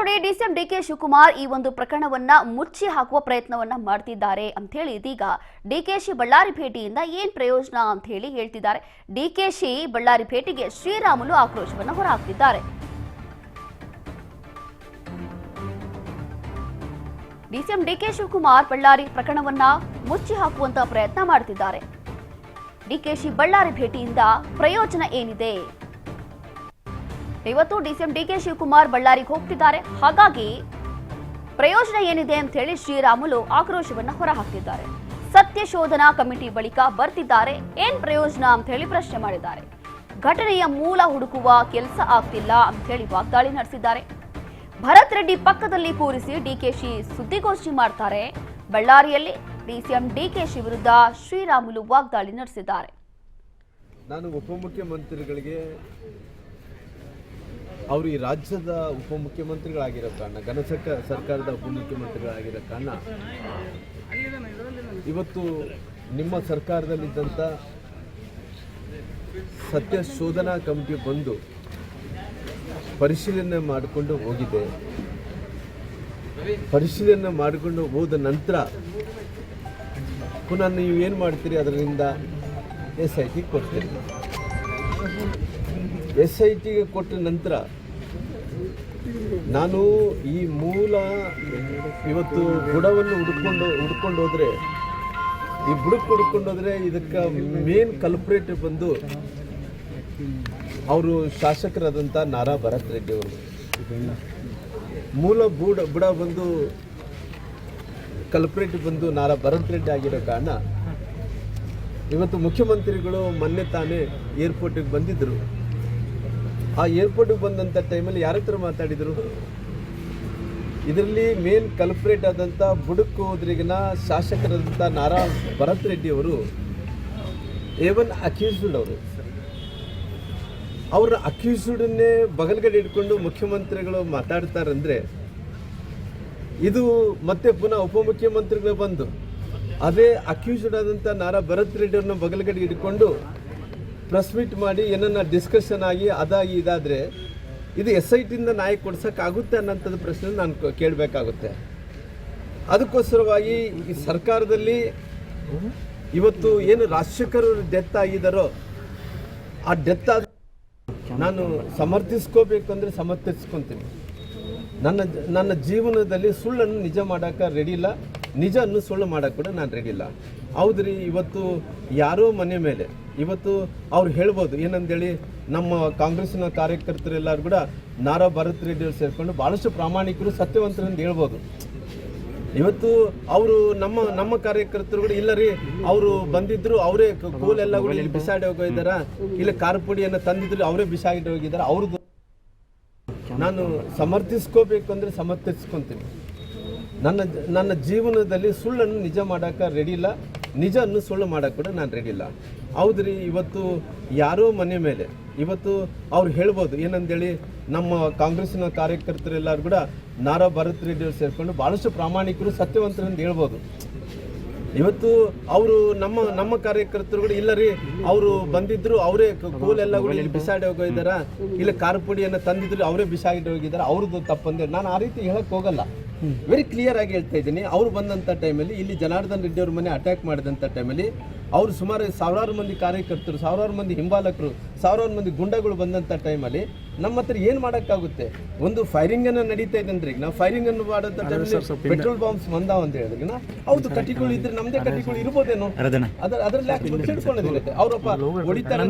ನೋಡಿ DCM DK Shivakumar ಈ ಒಂದು ಪ್ರಕರಣವನ್ನ ಮುಚ್ಚಿ ಹಾಕುವ ಪ್ರಯತ್ನವನ್ನ ಮಾಡ್ತಿದ್ದಾರೆ ಅಂತ ಹೇಳಿ ಇದೀಗ ಡಿಕೆಶಿ ಬಳ್ಳಾರಿ ಭೇಟಿಯಿಂದ ಏನ್ ಪ್ರಯೋಜನ ಅಂತ ಹೇಳಿ ಹೇಳ್ತಿದ್ದಾರೆ. ಡಿಕೆಶಿ ಬಳ್ಳಾರಿ ಭೇಟಿಗೆ ಶ್ರೀರಾಮುಲು ಆಕ್ರೋಶವನ್ನ ಹೊರಹಾಕ್ತಿದ್ದಾರೆ. ಡಿಸಿಎಂ ಡಿಕೆ ಶಿವಕುಮಾರ್ ಬಳ್ಳಾರಿ ಪ್ರಕರಣವನ್ನ ಮುಚ್ಚಿ ಹಾಕುವಂತ ಪ್ರಯತ್ನ ಮಾಡ್ತಿದ್ದಾರೆ. ಡಿಕೆಶಿ ಬಳ್ಳಾರಿ ಭೇಟಿಯಿಂದ ಪ್ರಯೋಜನ ಏನಿದೆ? ಇವತ್ತು ಡಿಸಿಎಂ ಡಿಕೆ ಶಿವಕುಮಾರ್ ಬಳ್ಳಾರಿಗೆ ಹೋಗ್ತಿದ್ದಾರೆ. ಹಾಗಾಗಿ ಪ್ರಯೋಜನ ಏನಿದೆ ಅಂತ ಹೇಳಿ ಶ್ರೀರಾಮುಲು ಆಕ್ರೋಶವನ್ನ ಹೊರಹಾಕ್ತಿದ್ದಾರೆ. ಸತ್ಯ ಶೋಧನಾ ಕಮಿಟಿ ಬಳಿಕ ಬರ್ತಿದ್ದಾರೆ, ಏನ್ ಪ್ರಯೋಜನ ಅಂತ ಹೇಳಿ ಪ್ರಶ್ನೆ ಮಾಡಿದ್ದಾರೆ. ಘಟನೆಯ ಮೂಲ ಹುಡುಕುವ ಕೆಲಸ ಆಗ್ತಿಲ್ಲ ಅಂತ ಹೇಳಿ ವಾಗ್ದಾಳಿ ನಡೆಸಿದ್ದಾರೆ. ಭರತ್ ರೆಡ್ಡಿ ಪಕ್ಕದಲ್ಲಿ ಕೂರಿಸಿ ಡಿಕೆಶಿ ಸುದ್ದಿಗೋಷ್ಠಿ ಮಾಡ್ತಾರೆ. ಬಳ್ಳಾರಿಯಲ್ಲಿ ಡಿಸಿಎಂ ಡಿಕೆಶಿ ವಿರುದ್ಧ ಶ್ರೀರಾಮುಲು ವಾಗ್ದಾಳಿ ನಡೆಸಿದ್ದಾರೆ. ನಾನು ಉಪಮುಖ್ಯಮಂತ್ರಿಗಳಿಗೆ ಅವರು ಈ ರಾಜ್ಯದ ಉಪಮುಖ್ಯಮಂತ್ರಿಗಳಾಗಿರೋ ಕಾರಣ, ಘನ ಸರ್ಕಾರದ ಉಪಮುಖ್ಯಮಂತ್ರಿಗಳಾಗಿರೋ ಕಾರಣ ಇವತ್ತು ನಿಮ್ಮ ಸರ್ಕಾರದಲ್ಲಿದ್ದಂಥ ಸತ್ಯ ಶೋಧನಾ ಕಮಿಟಿ ಬಂದು ಪರಿಶೀಲನೆ ಮಾಡಿಕೊಂಡು ಹೋಗಿದೆ. ಪರಿಶೀಲನೆ ಮಾಡಿಕೊಂಡು ಹೋದ ನಂತರ ಪುನಃ ನೀವು ಏನು ಮಾಡ್ತೀರಿ, ಅದರಿಂದ SIT ಕೊಡ್ತೀರಿ. SITಗೆ ಕೊಟ್ಟ ನಂತರ ನಾನು ಈ ಮೂಲ ಇವತ್ತು ಬುಡವನ್ನು ಹುಡ್ಕೊಂಡು ಹೋದರೆ, ಈ ಬುಡಕ್ಕೆ ಹುಡ್ಕೊಂಡೋದ್ರೆ ಇದಕ್ಕೆ ಮೇನ್ ಕಲ್ಪ್ರೇಟ್ ಬಂದು ಅವರು ಶಾಸಕರಾದಂಥ ನಾರಾ ಭರತ್ ರೆಡ್ಡಿ ಅವರು. ಮೂಲ ಬುಡ ಬಂದು ಕಲ್ಪ್ರೇಟ್ ಬಂದು ನಾರಾ ಭರತ್ ರೆಡ್ಡಿ ಆಗಿರೋ ಕಾರಣ ಇವತ್ತು ಮುಖ್ಯಮಂತ್ರಿಗಳು ಮೊನ್ನೆ ತಾನೇ ಏರ್ಪೋರ್ಟಿಗೆ ಬಂದಿದ್ದರು. ಆ ಏರ್ಪೋರ್ಟಿಗೆ ಬಂದಂಥ ಟೈಮಲ್ಲಿ ಯಾರ ಹತ್ರ ಮಾತಾಡಿದರು? ಇದರಲ್ಲಿ ಮೇನ್ ಕಲ್ಪ್ರೇಟ್ ಆದಂಥ ಬುಡಕ್ಕೆ ಹೋದ್ರಿಗಿನ ಶಾಸಕರಾದಂಥ ನಾರಾ ಭರತ್ ರೆಡ್ಡಿ ಅವರು ಏವನ್ ಅಕ್ಯೂಸ್ಡ್ ಅವರು. ಅವರ ಅಕ್ಯೂಸ್ಡನ್ನೇ ಬಗಲ್ಗಡೆ ಇಟ್ಕೊಂಡು ಮುಖ್ಯಮಂತ್ರಿಗಳು ಮಾತಾಡ್ತಾರಂದರೆ ಇದು ಮತ್ತೆ ಪುನಃ ಉಪಮುಖ್ಯಮಂತ್ರಿಗಳು ಬಂದು ಅದೇ ಅಕ್ಯೂಸ್ಡ್ ಆದಂಥ ನಾರಾ ಭರತ್ ರೆಡ್ಡಿ ಅವ್ರನ್ನ ಬಗಲ್ಗಡೆ ಇಟ್ಕೊಂಡು ಪ್ರೆಸ್ ಮೀಟ್ ಮಾಡಿ ಏನನ್ನ ಡಿಸ್ಕಷನ್ ಆಗಿ ಅದಾಗಿ ಇದಾದರೆ ಇದು SITಯಿಂದ ನ್ಯಾಯ ಕೊಡ್ಸೋಕ್ಕಾಗುತ್ತೆ ಅನ್ನೋಂಥದ್ದು ಪ್ರಶ್ನೆ ನಾನು ಕೇಳಬೇಕಾಗುತ್ತೆ. ಅದಕ್ಕೋಸ್ಕರವಾಗಿ ಈ ಸರ್ಕಾರದಲ್ಲಿ ಇವತ್ತು ಏನು ರಾಜಶೇಖರ್ ಡೆತ್ ಆಗಿದ್ದಾರೋ ಆ ಡೆತ್ ಆದ ನಾನು ಸಮರ್ಥಿಸ್ಕೋಬೇಕು ಅಂದರೆ ಸಮರ್ಥಿಸ್ಕೊತೀನಿ. ನನ್ನ ಜೀವನದಲ್ಲಿ ಸುಳ್ಳನ್ನು ನಿಜ ಮಾಡೋಕ್ಕೆ ರೆಡಿ ಇಲ್ಲ, ನಿಜವನ್ನು ಸುಳ್ಳು ಮಾಡೋಕ್ಕೆ ಕೂಡ ನಾನು ರೆಡಿ ಇಲ್ಲ. ಹೌದ್ರಿ, ಇವತ್ತು ಯಾರೋ ಮನೆ ಮೇಲೆ ಇವತ್ತು ಅವ್ರು ಹೇಳ್ಬೋದು ಏನಂದೇಳಿ, ನಮ್ಮ ಕಾಂಗ್ರೆಸ್ಸಿನ ಕಾರ್ಯಕರ್ತರೆಲ್ಲರೂ ಕೂಡ ನಾರಾ ಭರತ್ ರೆಡ್ಡಿ ಅವರು ಸೇರಿಕೊಂಡು ಭಾಳಷ್ಟು ಪ್ರಾಮಾಣಿಕರು ಸತ್ಯವಂತರು ಅಂತ ಹೇಳ್ಬೋದು. ಇವತ್ತು ಅವರು ನಮ್ಮ ಕಾರ್ಯಕರ್ತರು ಕೂಡ ಇಲ್ಲ ರೀ, ಅವರು ಬಂದಿದ್ರು, ಅವರೇ ಕೂಲೆಲ್ಲ ಕೂಡ ಇಲ್ಲಿ ಬಿಸಾಡಿ ಹೋಗಿದ್ದಾರ, ಇಲ್ಲ ಖಾರ ಪುಡಿಯನ್ನು ತಂದಿದ್ರು ಅವರೇ ಬಿಸಾಡಿ ಹೋಗಿದ್ದಾರೆ. ಅವ್ರದ್ದು ನಾನು ಸಮರ್ಥಿಸ್ಕೋಬೇಕು ಅಂದರೆ ಸಮರ್ಥಿಸ್ಕೊತೀನಿ. ನನ್ನ ಜೀವನದಲ್ಲಿ ಸುಳ್ಳನ್ನು ನಿಜ ಮಾಡೋಕ್ಕೆ ರೆಡಿ ಇಲ್ಲ, ನಿಜವನ್ನು ಸುಳ್ಳು ಮಾಡೋಕ್ಕೆ ಕೂಡ ನಾನು ರೆಡಿ ಇಲ್ಲ. ಹೌದ್ರಿ, ಇವತ್ತು ಯಾರೋ ಮನೆ ಮೇಲೆ ಇವತ್ತು ಅವ್ರು ಹೇಳ್ಬೋದು ಏನಂದೇಳಿ, ನಮ್ಮ ಕಾಂಗ್ರೆಸ್ಸಿನ ಕಾರ್ಯಕರ್ತರೆಲ್ಲರೂ ಕೂಡ ನಾರಾ ಭರತ್ ರೆಡ್ಡಿ ಅವರು ಸೇರಿಕೊಂಡು ಭಾಳಷ್ಟು ಪ್ರಾಮಾಣಿಕರು ಸತ್ಯವಂತರು ಅಂತ ಹೇಳ್ಬೋದು. ಇವತ್ತು ಅವರು ನಮ್ಮ ಕಾರ್ಯಕರ್ತರು ಕೂಡ ಇಲ್ಲ ರೀ, ಅವರು ಬಂದಿದ್ರು, ಅವರೇ ಕೂಲೆಲ್ಲ ಕೂಡ ಇಲ್ಲಿ ಬಿಸಾಡಿ ಹೋಗಿದ್ದಾರ, ಇಲ್ಲ ಖಾರ ಪುಡಿಯನ್ನು ತಂದಿದ್ರು ಅವರೇ ಬಿಸಾಡಿ ಹೋಗಿದ್ದಾರೆ, ಅವ್ರದ್ದು ತಪ್ಪಂದೇಳಿ ನಾನು ಆ ರೀತಿ ಹೇಳಕ್ಕೆ ಹೋಗಲ್ಲ. ವೆರಿ ಕ್ಲಿಯರ್ ಆಗಿ ಹೇಳ್ತಾ ಇದ್ದೀನಿ. ಅವರು ಬಂದಂಥ ಟೈಮಲ್ಲಿ ಇಲ್ಲಿ ಜನಾರ್ದನ್ ರೆಡ್ಡಿ ಅವ್ರ ಮನೆ ಅಟ್ಯಾಕ್ ಮಾಡಿದಂಥ ಟೈಮಲ್ಲಿ ಅವರು ಸುಮಾರು ಸಾವಿರಾರು ಮಂದಿ ಕಾರ್ಯಕರ್ತರು, ಸಾವಿರಾರು ಮಂದಿ ಹಿಂಬಾಲಕರು, ಸಾವಿರಾರು ಮಂದಿ ಗುಂಡಗಳು ಬಂದಂಥ ಟೈಮಲ್ಲಿ ನಮ್ಮ ಹತ್ರ ಏನು ಮಾಡೋಕ್ಕಾಗುತ್ತೆ? ಒಂದು ಫೈರಿಂಗನ್ನು ನಡೀತಾ ಇದೆ ಅಂದ್ರೆ, ನಾವು ಫೈರಿಂಗನ್ನು ಮಾಡೋಂಥ ಟೈಮಲ್ಲಿ ಪೆಟ್ರೋಲ್ ಬಾಂಬ್ಸ್ ಬಂದಾವ ಅಂತ ಹೇಳಿದ್ರೆ ಹೌದು, ಕಟ್ಟಿಗಳು ಇದ್ರೆ ನಮ್ಮದೇ ಕಟ್ಟಿಗಳು ಇರ್ಬೋದೇನೋ, ಅದರಲ್ಲಿ ಯಾಕೆ ತಿಳ್ಕೊಳ್ಳೋದಿರುತ್ತೆ. ಅವರಪ್ಪ ಹೊಡಿತಾರೆ.